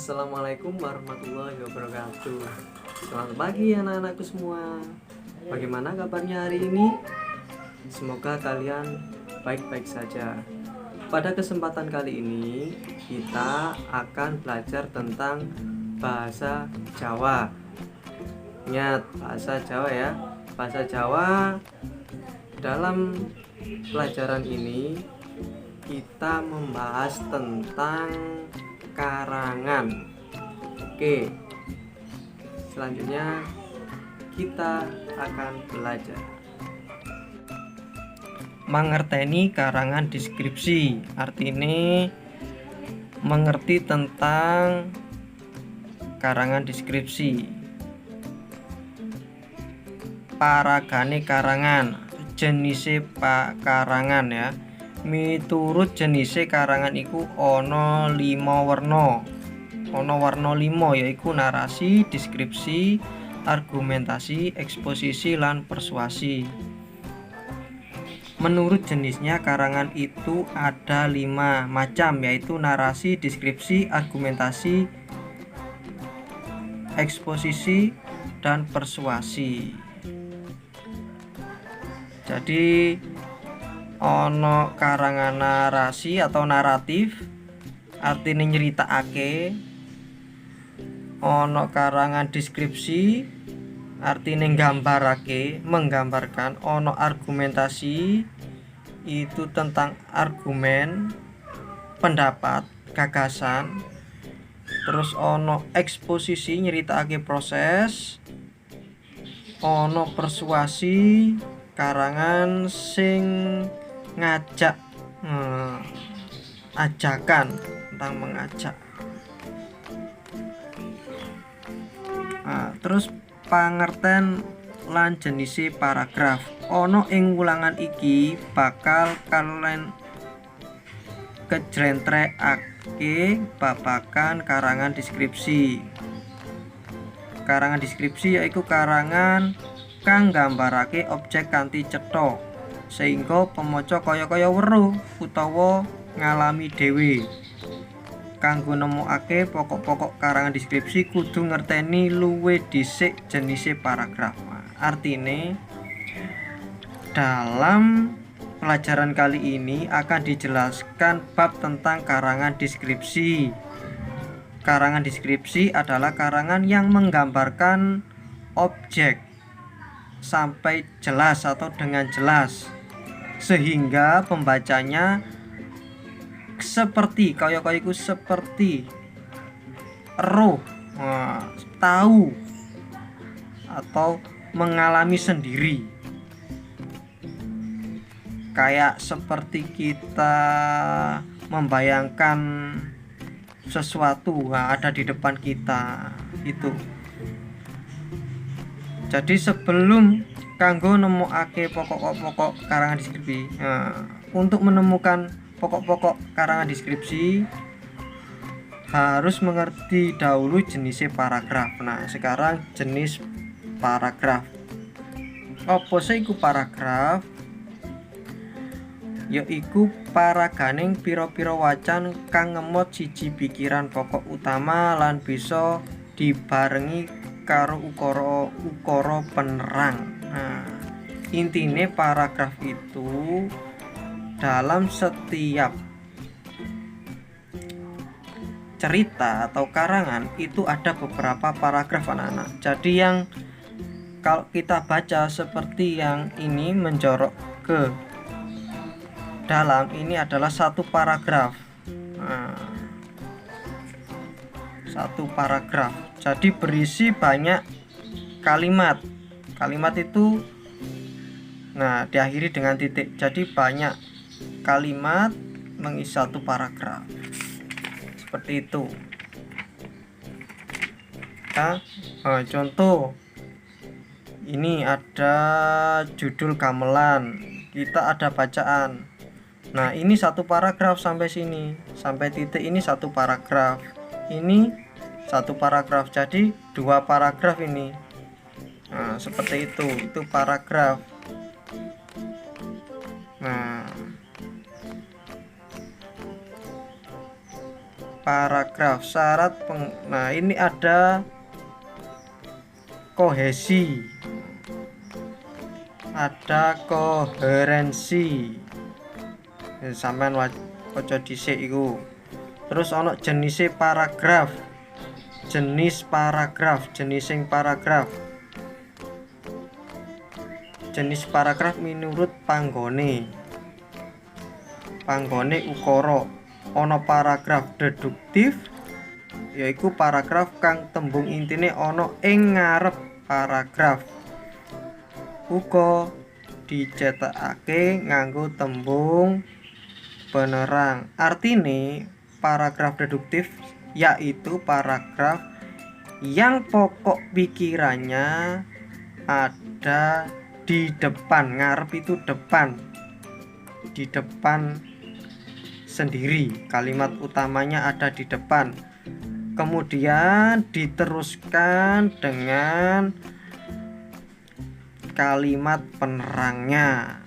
Assalamualaikum warahmatullahi wabarakatuh. Selamat pagi anak-anakku semua. Bagaimana kabarnya hari ini? Semoga kalian baik-baik saja. Pada kesempatan kali ini kita akan belajar tentang bahasa Jawa. Ingat, bahasa Jawa ya. Bahasa Jawa dalam pelajaran ini kita membahas tentang karangan. Oke, selanjutnya kita akan belajar mengerteni karangan deskripsi. Artinya mengerti tentang karangan deskripsi. Paragane karangan, jenise karangan ya. Miturut jenise karangan iku ana 5 werna. Ana warna 5 yaiku narasi, deskripsi, argumentasi, eksposisi lan persuasi. Menurut jenisnya karangan itu ada 5 macam, yaitu narasi, deskripsi, argumentasi, eksposisi dan persuasi. Jadi ono karangan narasi atau naratif, artinya nyeritakake. Ono karangan deskripsi, artinya nggambarake, menggambarkan. Ono argumentasi, itu tentang argumen, pendapat, gagasan. Terus ono eksposisi, nyeritakake proses. Ono persuasi, karangan sing ngajak, ajakan, tentang mengajak. Terus pangerten lan jenisi paragraf. Ono ing ulangan iki bakal kalian kejrentrekake babagan karangan deskripsi. Karangan deskripsi yaiku karangan kang nggambarake objek kanthi cetha sehingga pemaca kaya-kaya weruh utawa ngalami dhewe. Kanggo nemokake pokok-pokok karangan deskripsi kudu ngerteni luwih dhisik jenise paragraf. Artine dalam pelajaran kali ini akan dijelaskan bab tentang karangan deskripsi. Karangan deskripsi adalah karangan yang menggambarkan objek sampai jelas atau dengan jelas sehingga pembacanya seperti kaya-kaya seperti roh, tahu atau mengalami sendiri, kayak seperti kita membayangkan sesuatu ada di depan kita itu. Jadi sebelum kanggo nemokake pokok-pokok karangan deskripsi, untuk menemukan pokok-pokok karangan deskripsi harus mengerti dahulu jenisnya paragraf. Nah, sekarang jenis paragraf. Apa sih iku paragraf? Yaiku paraganing pira-pira wacan kang ngemot siji pikiran pokok utama lan bisa dibarengi karo ukara penerang. Nah, intine paragraf itu dalam setiap cerita atau karangan itu ada beberapa paragraf anak-anak. Jadi yang kalau kita baca seperti yang ini menjorok ke dalam, ini adalah satu paragraf. Satu paragraf. Jadi berisi banyak kalimat. Kalimat itu diakhiri dengan titik. Jadi banyak kalimat mengisi satu paragraf. Seperti itu. Contoh. Ini ada judul gamelan. Kita ada bacaan. Nah, ini satu paragraf sampai sini. Sampai titik ini satu paragraf. Ini satu paragraf. Jadi 2 paragraf ini. Nah, seperti itu paragraf. Nah, paragraf. Nah ini ada kohesi, ada koherensi, sampean waca dhisik iku. Terus ana jenise paragraf, jenising paragraf. Jenis paragraf minurut panggone ukara. Ana paragraf deduktif, yaiku paragraf kang tembung intine ana ing ngarep paragraf. Uga dicetakake nganggo tembung penerang. Artine paragraf deduktif yaitu paragraf yang pokok pikirannya ada di depan. Ngarep itu depan, di depan sendiri, kalimat utamanya ada di depan, kemudian diteruskan dengan kalimat penerangnya.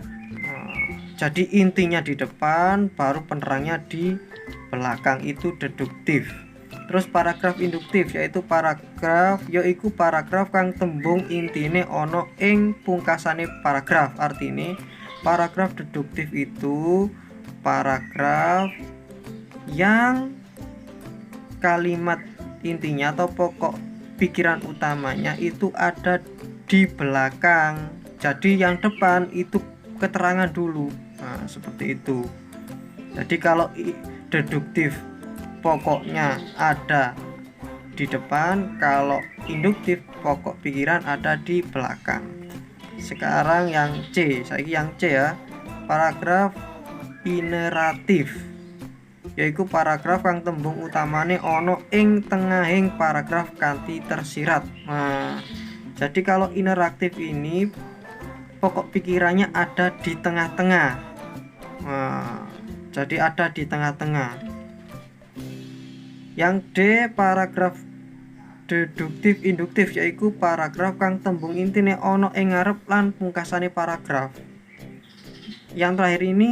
Jadi intinya di depan, baru penerangnya di belakang, itu deduktif. Terus paragraf induktif yaitu paragraf kang tembung intine ana ing pungkasane paragraf. Artine paragraf deduktif itu paragraf yang kalimat intinya atau pokok pikiran utamanya itu ada di belakang. Jadi yang depan itu keterangan dulu. Nah, seperti itu. Jadi kalau deduktif pokoknya ada di depan, kalau induktif pokok pikiran ada di belakang. Sekarang yang C, saiki yang C ya. Paragraf ineratif, yaitu paragraf kang tembung utamane ana ing tengahing paragraf kanthi tersirat. Nah, jadi kalau interaktif ini pokok pikirannya ada di tengah-tengah. Nah, jadi ada di tengah-tengah. Yang D, paragraf deduktif induktif, yaitu paragraf kang tembung intine ana ing ngarep lan pungkasane paragraf. Yang terakhir ini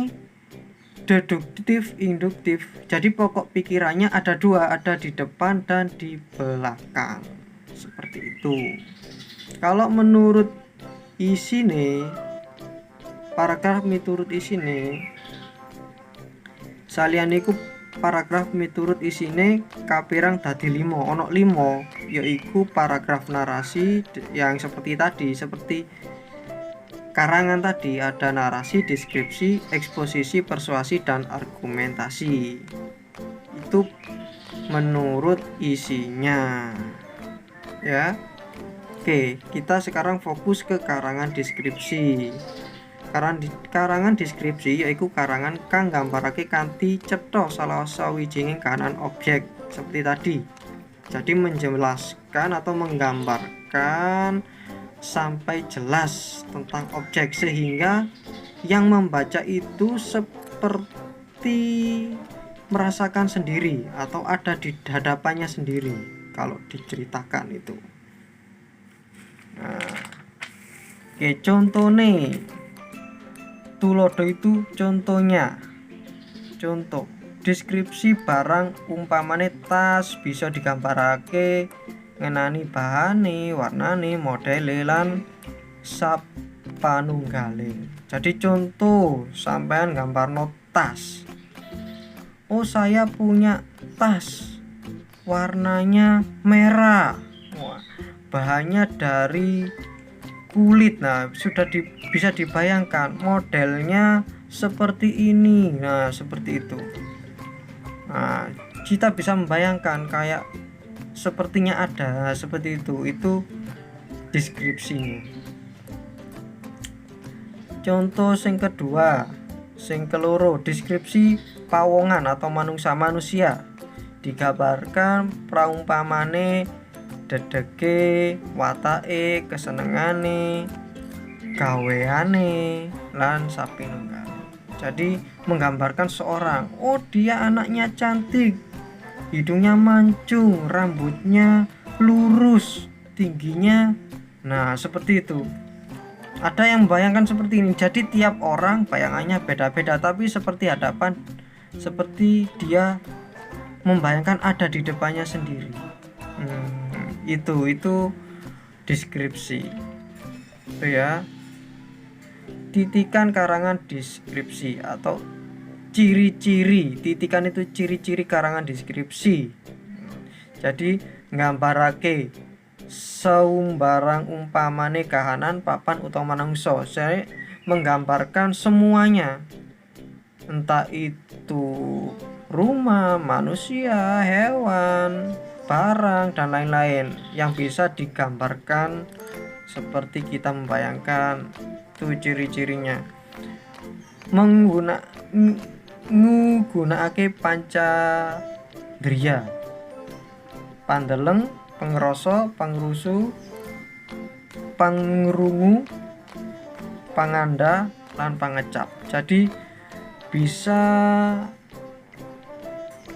deduktif induktif, jadi pokok pikirannya ada dua, ada di depan dan di belakang, seperti itu. Kalau menurut isine, paragraf miturut isine, saliyane iku paragraf miturut isine kapirang dadi 5, ana 5, yaiku paragraf narasi yang seperti tadi, seperti karangan tadi, ada narasi, deskripsi, eksposisi, persuasi, dan argumentasi. Itu menurut isinya ya. Oke, kita sekarang fokus ke karangan deskripsi. Karangan deskripsi yaitu karangan kang nggambarake kanthi cetha salah sawijining kahanan objek seperti tadi. Jadi menjelaskan atau menggambarkan sampai jelas tentang objek sehingga yang membaca itu seperti merasakan sendiri atau ada di hadapannya sendiri kalau diceritakan itu. Nah, oke, contohnya tulodo itu contohnya. Contoh deskripsi barang umpamane tas bisa digambarake ngenani bahane, warnane, modele lan sapanunggale. Jadi contoh sampean gambarno tas. Oh, saya punya tas warnanya merah. Wah, bahannya dari kulit. Nah, sudah bisa dibayangkan modelnya seperti ini. Nah, seperti itu. Nah, kita bisa membayangkan kayak sepertinya ada seperti itu deskripsinya. Contoh sing kedua, sing keloro, deskripsi pawongan atau manusia. Digambarkan praumpamane dedeke, watake, kesenengane, gaweane lan sapinunggale. Jadi menggambarkan seorang, oh dia anaknya cantik, hidungnya mancung, rambutnya lurus, tingginya. Nah, seperti itu. Ada yang membayangkan seperti ini. Jadi tiap orang bayangannya beda-beda, tapi seperti hadapan, seperti dia membayangkan ada di depannya sendiri. Itu deskripsi itu ya. Titikan karangan deskripsi atau ciri-ciri. Titikan itu ciri-ciri karangan deskripsi. Jadi nggambarake saumbarang umpamane kahanan, papan utawa manungsa. Saya menggambarkan semuanya, entah itu rumah, manusia, hewan, barang, dan lain-lain yang bisa digambarkan seperti kita membayangkan. Itu ciri-cirinya. Nggunakake panca driya, pandeleng, pangrasa, pangrusu, pangrungu, panganda, lan pangecap. Jadi bisa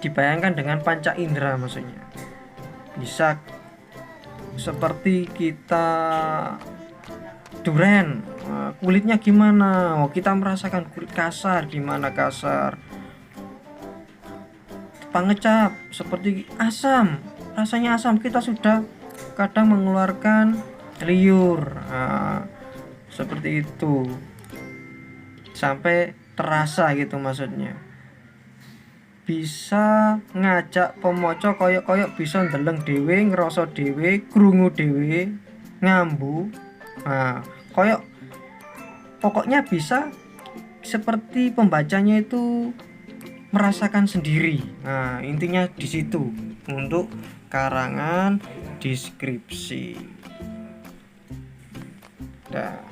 dibayangkan dengan panca indera, maksudnya bisa seperti kita duren, kulitnya gimana, kita merasakan kulit kasar, gimana kasar. Pangecap seperti asam, rasanya asam, kita sudah kadang mengeluarkan liur, seperti itu sampai terasa gitu maksudnya. Bisa ngajak pemaca koyok-koyok, bisa ndeleng dhewe, ngrasa dhewe, krungu dhewe, ngambu. Koyok pokoknya bisa seperti pembacanya itu merasakan sendiri. Intinya di situ untuk karangan deskripsi. Nah,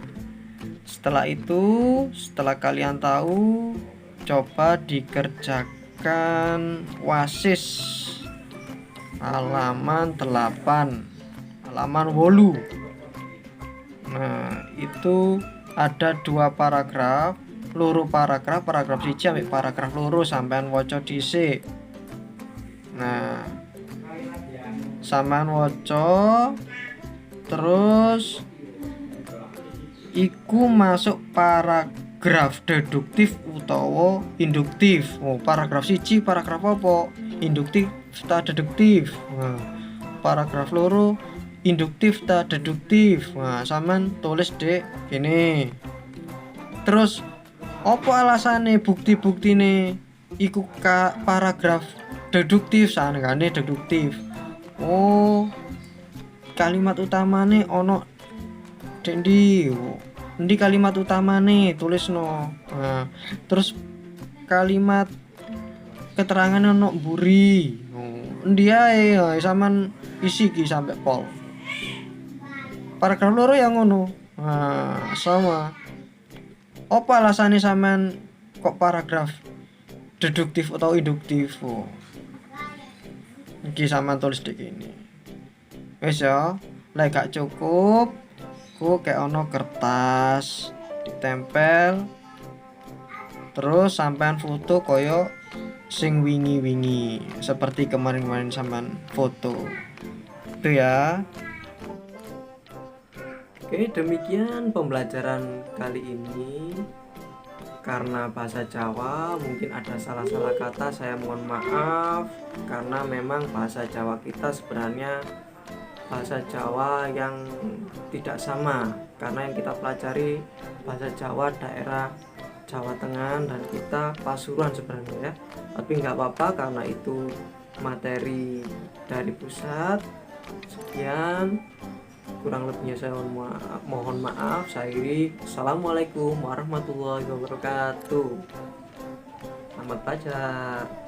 setelah itu, setelah kalian tahu, coba dikerjakan wasis halaman 8, halaman 8. Nah, itu ada 2 paragraf, paragraf 1 sampai paragraf 2 sampean waca dhisik. Nah, sampean waca terus iku masuk paragraf deduktif utawa induktif. Paragraf 1 paragraf apa? Induktif ta deduktif. Paragraf 2 induktif ta deduktif. Sampean tulis dek gini. Terus apa alasane, bukti-buktine iku paragraf deduktif, sanengane deduktif. Kalimat utamane ono dendi. Endi kalimat utamane tulisno. Terus kalimat keterangan ono mburi. Endi ae sampean isi ki sampai pol. Paragraf 2 yang ngono. Sama. Apa alasannya sampean kok paragraf deduktif atau induktif? Iki sampean tulis di gini. Wis ya, lek gak cukup, kayak ono kertas ditempel. Terus sampean foto koyo sing wingi-wingi seperti kemarin-kemarin sampean foto. Itu ya. Oke, demikian pembelajaran kali ini. Karena bahasa Jawa mungkin ada salah-salah kata, saya mohon maaf. Karena memang bahasa Jawa kita sebenarnya bahasa Jawa yang tidak sama. Karena yang kita pelajari bahasa Jawa daerah Jawa Tengah dan kita Pasuruan sebenarnya ya. Tapi nggak apa-apa karena itu materi dari pusat. Sekian, kurang lebihnya saya mohon maaf. Saya akhiri. Assalamualaikum warahmatullahi wabarakatuh. Selamat belajar.